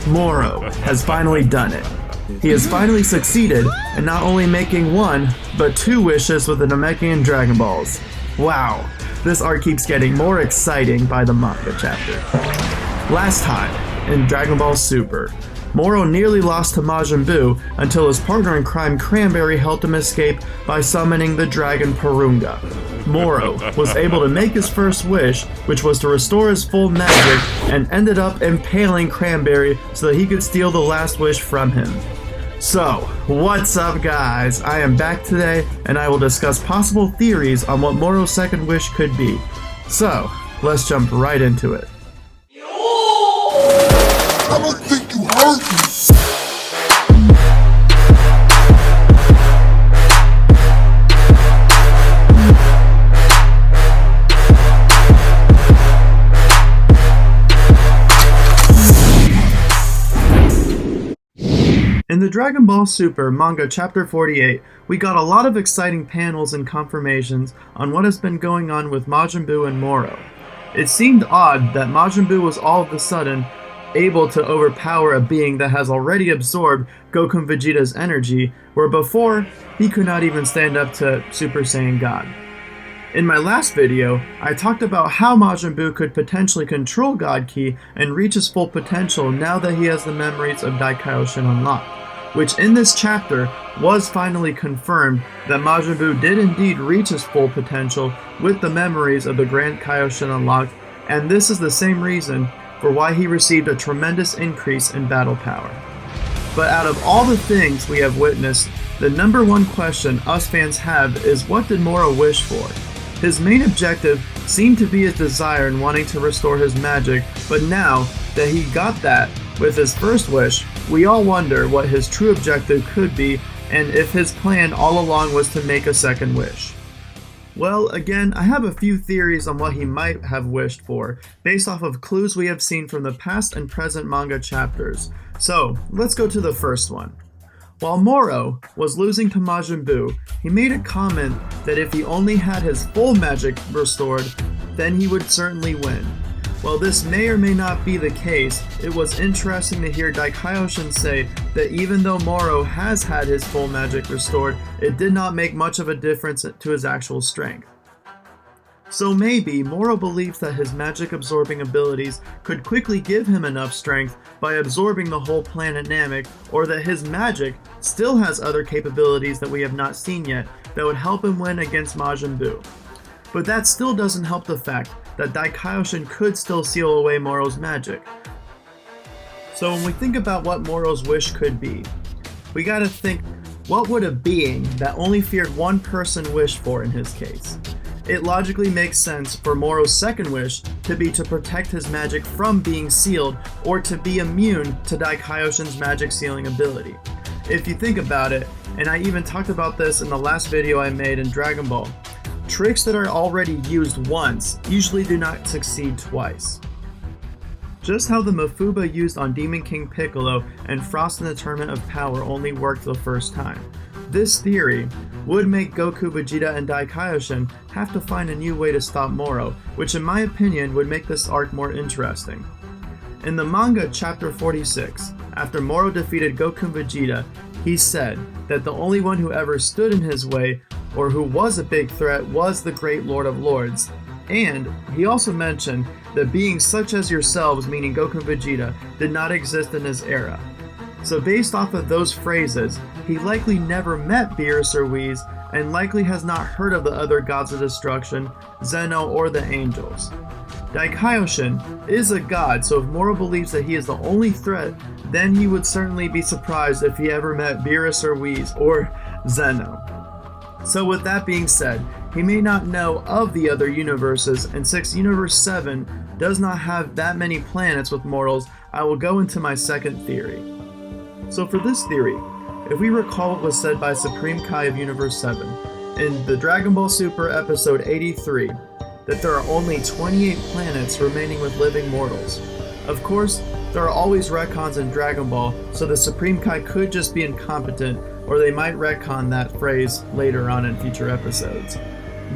Moro has finally done it. He has finally succeeded in not only making one, but two wishes with the Namekian Dragon Balls. Wow, this arc keeps getting more exciting by the manga chapter. Last time, in Dragon Ball Super, Moro nearly lost to Majin Buu until his partner in crime Cranberry helped him escape by summoning the dragon Porunga. Moro was able to make his first wish, which was to restore his full magic, and ended up impaling Cranberry so that he could steal the last wish from him. So, what's up guys? I am back today and I will discuss possible theories on what Moro's second wish could be. So, let's jump right into it. I don't think you heard me. In the Dragon Ball Super Manga Chapter 48, we got a lot of exciting panels and confirmations on what has been going on with Majin Buu and Moro. It seemed odd that Majin Buu was all of a sudden able to overpower a being that has already absorbed Goku and Vegeta's energy, where before, he could not even stand up to Super Saiyan God. In my last video, I talked about how Majin Buu could potentially control God Ki and reach his full potential now that he has the memories of Daikaioshin unlocked, which in this chapter was finally confirmed that Majin Buu did indeed reach his full potential with the memories of the Grand Kaioshin unlocked, and this is the same reason for why he received a tremendous increase in battle power. But out of all the things we have witnessed, the number one question us fans have is what did Moro wish for? His main objective seemed to be his desire in wanting to restore his magic, but now that he got that with his first wish, we all wonder what his true objective could be and if his plan all along was to make a second wish. Well, again, I have a few theories on what he might have wished for, based off of clues we have seen from the past and present manga chapters. So, let's go to the first one. While Moro was losing to Majin Buu, he made a comment that if he only had his full magic restored, then he would certainly win. While this may or may not be the case, it was interesting to hear Daikaioshin say that even though Moro has had his full magic restored, it did not make much of a difference to his actual strength. So maybe Moro believes that his magic absorbing abilities could quickly give him enough strength by absorbing the whole planet Namek, or that his magic still has other capabilities that we have not seen yet that would help him win against Majin Buu. But that still doesn't help the fact that Daikaioshin could still seal away Moro's magic. So when we think about what Moro's wish could be, we gotta think, what would a being that only feared one person wish for in his case? It logically makes sense for Moro's second wish to be to protect his magic from being sealed or to be immune to Daikaioshin's magic sealing ability. If you think about it, and I even talked about this in the last video I made in Dragon Ball, tricks that are already used once usually do not succeed twice. Just how the Mafuba used on Demon King Piccolo and Frost in the Tournament of Power only worked the first time. This theory would make Goku, Vegeta, and Daikaioshin have to find a new way to stop Moro, which in my opinion would make this arc more interesting. In the manga Chapter 46, after Moro defeated Goku and Vegeta, he said that the only one who ever stood in his way, or who was a big threat, was the Great Lord of Lords. And he also mentioned that beings such as yourselves, meaning Goku and Vegeta, did not exist in his era. So based off of those phrases, he likely never met Beerus or Whis, and likely has not heard of the other gods of destruction, Zeno, or the angels. Daikaioshin is a god, so if Moro believes that he is the only threat, then he would certainly be surprised if he ever met Beerus or Whis, or Zeno. So with that being said, he may not know of the other universes, and since Universe 7 does not have that many planets with mortals, I will go into my second theory. So for this theory, if we recall what was said by Supreme Kai of Universe 7 in the Dragon Ball Super episode 83, that there are only 28 planets remaining with living mortals. Of course, there are always retcons in Dragon Ball, so the Supreme Kai could just be incompetent, or they might retcon that phrase later on in future episodes.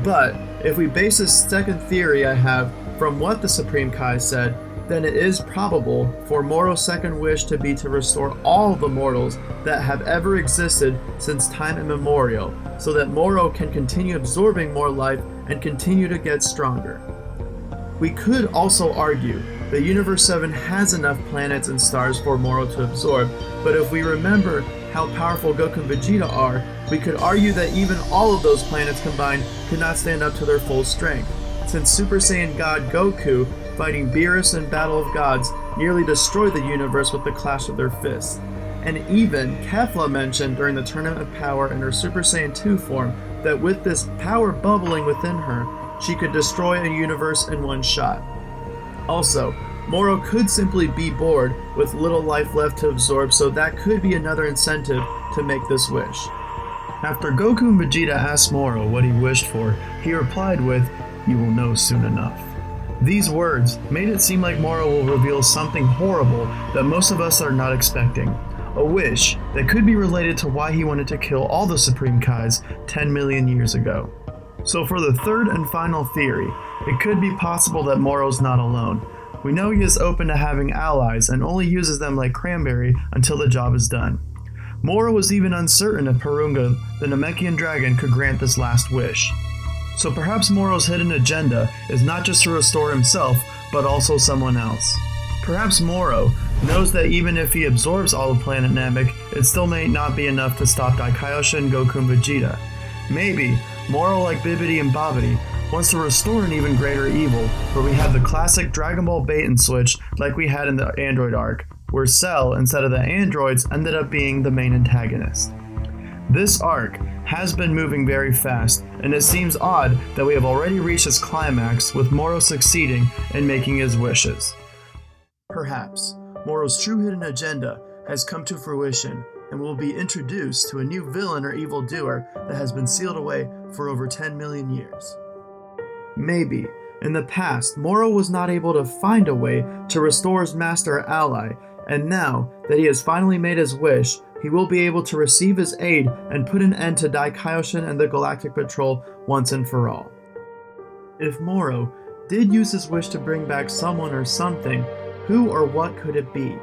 But If we base this second theory I have from what the Supreme Kai said, then it is probable for Moro's second wish to be to restore all the mortals that have ever existed since time immemorial, so that Moro can continue absorbing more life and continue to get stronger. We could also argue that Universe 7 has enough planets and stars for Moro to absorb, but if we remember how powerful Goku and Vegeta are, we could argue that even all of those planets combined could not stand up to their full strength, since Super Saiyan God Goku fighting Beerus in Battle of Gods nearly destroyed the universe with the clash of their fists. And even Kefla mentioned during the Tournament of Power in her Super Saiyan 2 form that with this power bubbling within her, she could destroy a universe in one shot. Also, Moro could simply be bored with little life left to absorb, so that could be another incentive to make this wish. After Goku and Vegeta asked Moro what he wished for, he replied with, "You will know soon enough." These words made it seem like Moro will reveal something horrible that most of us are not expecting. A wish that could be related to why he wanted to kill all the Supreme Kais 10 million years ago. So for the third and final theory, it could be possible that Moro's not alone. We know he is open to having allies and only uses them like Cranberry until the job is done. Moro was even uncertain if Porunga, the Namekian dragon, could grant this last wish. So perhaps Moro's hidden agenda is not just to restore himself, but also someone else. Perhaps Moro knows that even if he absorbs all of planet Namek, it still may not be enough to stop Daikaioshin, Goku, and Vegeta. Maybe Moro, like Bibbidi and Bobbidi, wants to restore an even greater evil, where we have the classic Dragon Ball bait and switch like we had in the Android arc, where Cell, instead of the androids, ended up being the main antagonist. This arc has been moving very fast, and it seems odd that we have already reached its climax with Moro succeeding in making his wishes. Perhaps Moro's true hidden agenda has come to fruition and will be introduced to a new villain or evildoer that has been sealed away for over 10 million years. Maybe, in the past, Moro was not able to find a way to restore his master or ally, and now that he has finally made his wish, he will be able to receive his aid and put an end to Daikaioshin and the Galactic Patrol once and for all. If Moro did use his wish to bring back someone or something, who or what could it be?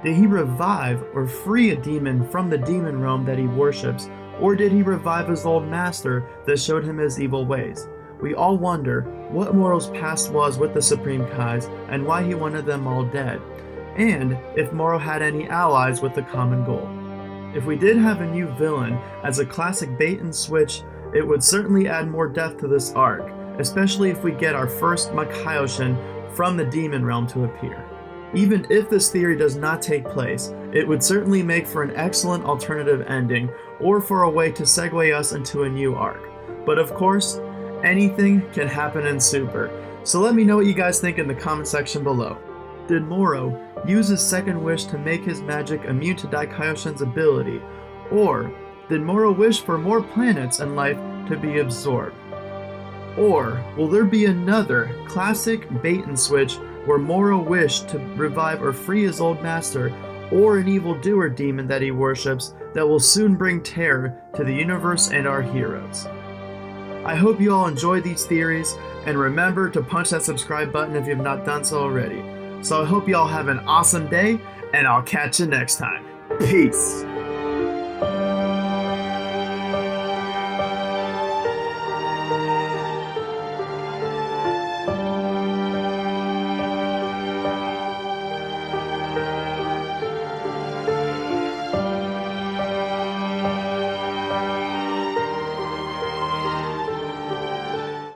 Did he revive or free a demon from the demon realm that he worships, or did he revive his old master that showed him his evil ways? We all wonder what Moro's past was with the Supreme Kais and why he wanted them all dead, and if Moro had any allies with the common goal. If we did have a new villain as a classic bait and switch, it would certainly add more depth to this arc, especially if we get our first Daikaioshin from the demon realm to appear. Even if this theory does not take place, it would certainly make for an excellent alternative ending, or for a way to segue us into a new arc. But of course, anything can happen in Super, so let me know what you guys think in the comment section below. Did Moro use his second wish to make his magic immune to Daikaioshin's ability, or did Moro wish for more planets and life to be absorbed? Or will there be another classic bait and switch where Moro wished to revive or free his old master, or an evildoer demon that he worships that will soon bring terror to the universe and our heroes? I hope you all enjoyed these theories, and remember to punch that subscribe button if you have not done so already. So I hope you all have an awesome day, and I'll catch you next time. Peace!